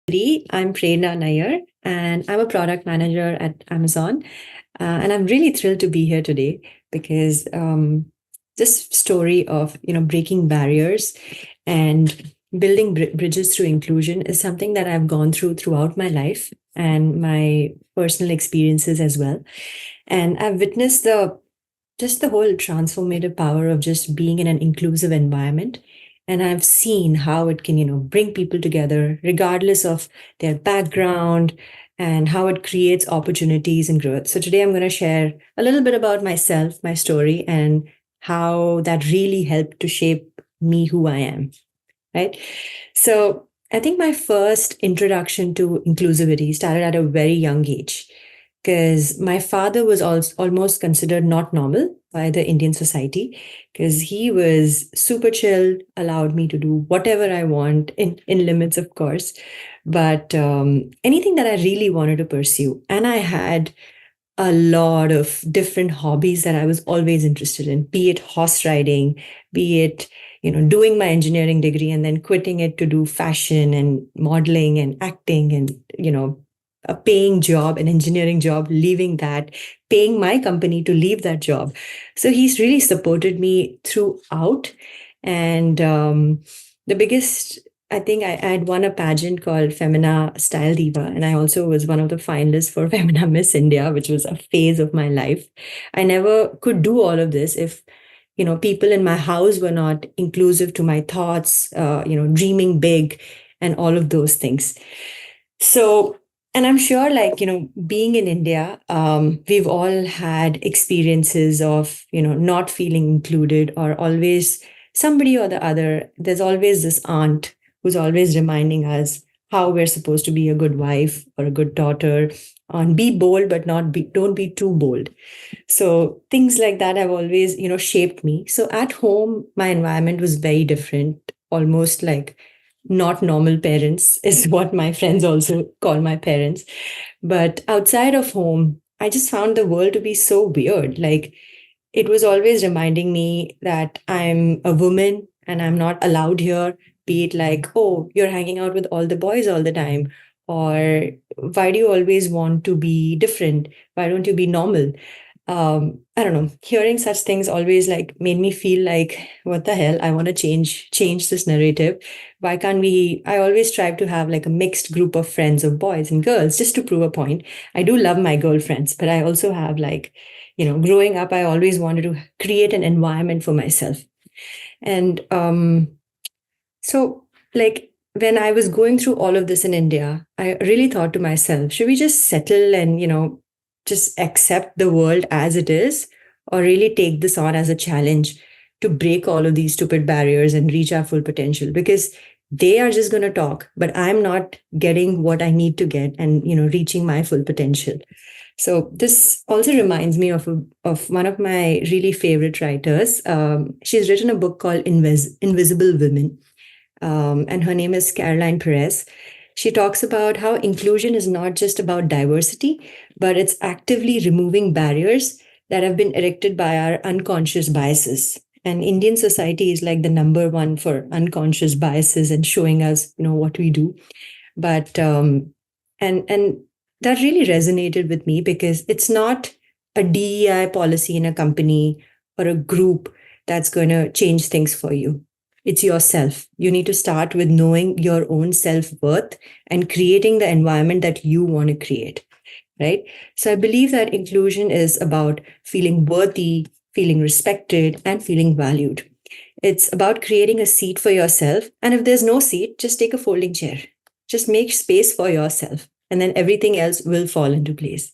I'm Prerna Nayyar, and I'm a product manager at Amazon. And I'm really thrilled to be here today because this story of breaking barriers and building bridges through inclusion is something that I've gone throughout my life and my personal experiences as well. And I've witnessed the whole transformative power of just being in an inclusive environment. And I've seen how it can bring people together regardless of their background, and how it creates opportunities and growth. So today I'm going to share a little bit about myself, my story, and how that really helped to shape me who I am, right? So I think my first introduction to inclusivity started at a very young age because my father was almost considered not normal by the Indian society because he was super chill, allowed me to do whatever I want in limits, of course, but anything that I really wanted to pursue. And I had a lot of different hobbies that I was always interested in, be it horse riding, be it, doing my engineering degree and then quitting it to do fashion and modeling and acting and, a paying job, an engineering job, leaving that, paying my company to leave that job. So he's really supported me throughout. And the biggest I think I had won a pageant called Femina Style Diva, and I also was one of the finalists for Femina Miss India, which was a phase of my life. I never could do all of this if people in my house were not inclusive to my thoughts, dreaming big, and all of those things. So, and I'm sure, like, being in India, we've all had experiences of, not feeling included or always somebody or the other. There's always this aunt who's always reminding us how we're supposed to be a good wife or a good daughter, and be bold, but don't be too bold. So things like that have always, shaped me. So at home, my environment was very different, almost like not normal parents is what my friends also call my parents. But outside of home, I just found the world to be so weird. Like it was always reminding me that I'm a woman and I'm not allowed here. Be it like, oh, you're hanging out with all the boys all the time. Or why do you always want to be different? Why don't you be normal? I don't know, hearing such things always like made me feel like, what the hell? I want to change this narrative. Why can't we? I always strive to have like a mixed group of friends of boys and girls just to prove a point. I do love my girlfriends, but I also have like, growing up, I always wanted to create an environment for myself. And so, like, when I was going through all of this in India, I really thought to myself, should we just settle and, just accept the world as it is, or really take this on as a challenge to break all of these stupid barriers and reach our full potential? Because they are just going to talk, but I'm not getting what I need to get and, reaching my full potential. So this also reminds me of one of my really favorite writers. She's written a book called Invisible Women, and her name is Caroline Perez. She talks about how inclusion is not just about diversity, but it's actively removing barriers that have been erected by our unconscious biases. And Indian society is like the number one for unconscious biases and showing us, what we do. But and that really resonated with me because it's not a DEI policy in a company or a group that's going to change things for you. It's yourself. You need to start with knowing your own self worth and creating the environment that you want to create. Right. So I believe that inclusion is about feeling worthy, feeling respected, and feeling valued. It's about creating a seat for yourself. And if there's no seat, just take a folding chair. Just make space for yourself, and then everything else will fall into place.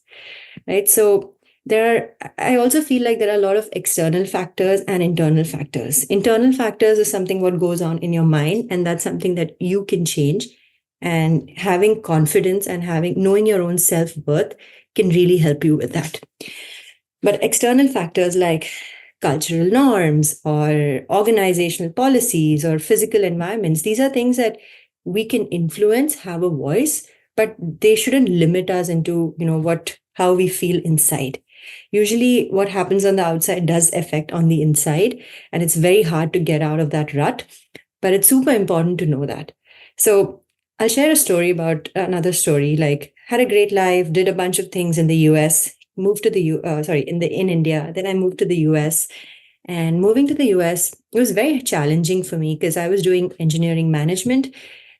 Right. So I also feel like there are a lot of external factors and internal factors. Internal factors is something what goes on in your mind, and that's something that you can change. And having confidence and knowing your own self-worth can really help you with that. But external factors like cultural norms or organizational policies or physical environments, these are things that we can influence, have a voice, but they shouldn't limit us into, how we feel inside. Usually what happens on the outside does affect on the inside, and it's very hard to get out of that rut, but it's super important to know that. So I'll share a story about another story. Like, had a great life, did a bunch of things in the US, moved to the in India. Then I moved to the US, and moving to the US, it was very challenging for me because I was doing engineering management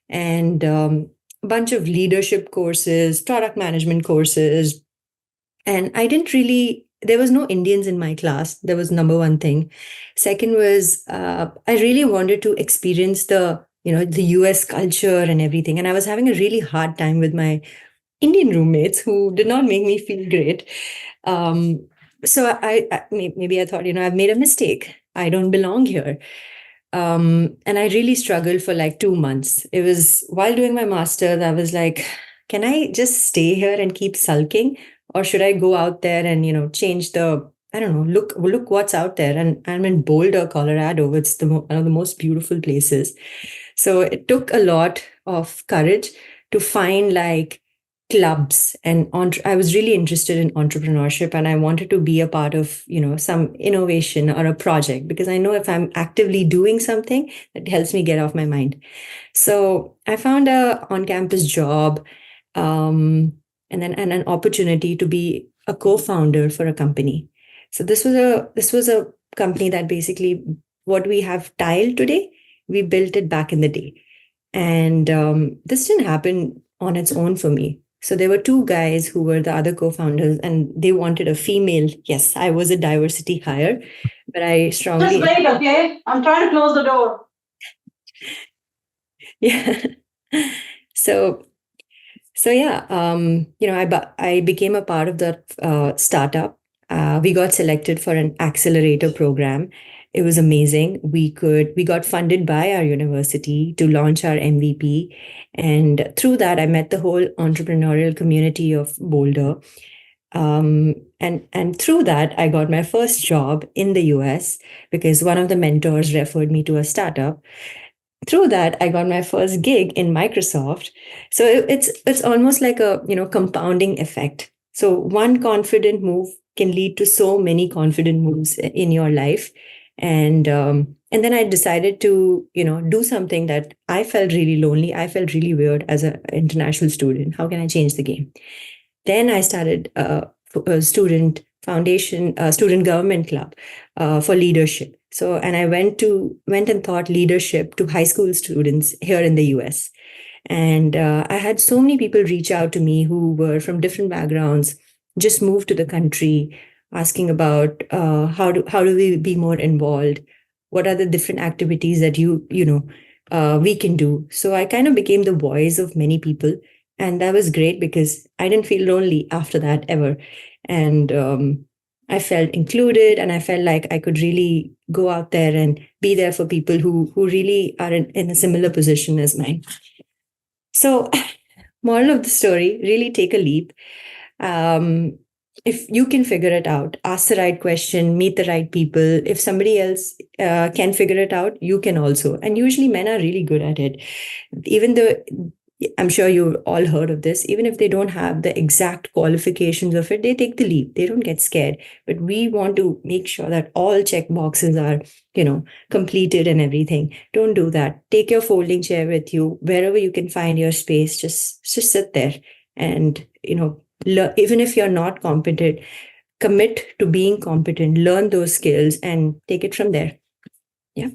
and a bunch of leadership courses, product management courses, and I didn't really. There was no Indians in my class. That was number one thing. Second was I really wanted to experience the US culture and everything. And I was having a really hard time with my Indian roommates who did not make me feel great. Um, so maybe I thought, I've made a mistake. I don't belong here. And I really struggled for like 2 months. It was while doing my master's, I was like, can I just stay here and keep sulking? Or should I go out there and, change I don't know, look what's out there. And I'm in Boulder, Colorado. It's one of the most beautiful places. So it took a lot of courage to find like clubs and I was really interested in entrepreneurship and I wanted to be a part of, some innovation or a project because I know if I'm actively doing something that helps me get off my mind. So I found a on-campus job, and then an opportunity to be a co-founder for a company. So this was a company that basically what we have Tile today, we built it back in the day. And this didn't happen on its own for me. So there were two guys who were the other co-founders, and they wanted a female. Yes, I was a diversity hire, but I strongly. Just wait, okay? I'm trying to close the door. Yeah. So yeah, I became a part of that startup. We got selected for an accelerator program. It was amazing. We got funded by our university to launch our MVP, and through that, I met the whole entrepreneurial community of Boulder. And through that, I got my first job in the US because one of the mentors referred me to a startup. Through that, I got my first gig in Microsoft. So it's almost like a compounding effect. So one confident move can lead to so many confident moves in your life. And then I decided to do something that I felt really lonely. I felt really weird as an international student. How can I change the game? Then I started a student government club for leadership. So, and I went and taught leadership to high school students here in the US. And I had so many people reach out to me who were from different backgrounds, just moved to the country, asking about how do we be more involved? What are the different activities that we can do? So I kind of became the voice of many people, and that was great because I didn't feel lonely after that ever. And I felt included, and I felt like I could really go out there and be there for people who really are in a similar position as mine. So, moral of the story, really take a leap. If you can figure it out, ask the right question, meet the right people. If somebody else can figure it out, you can also. And usually men are really good at it. Even though I'm sure you've all heard of this, even if they don't have the exact qualifications of it, they take the leap. They don't get scared. But we want to make sure that all check boxes are, completed and everything. Don't do that. Take your folding chair with you wherever you can find your space. Just sit there and, even if you're not competent, commit to being competent, learn those skills and take it from there. Yeah.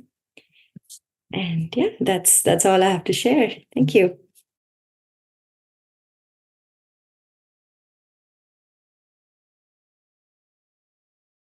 And yeah, that's all I have to share. Thank you.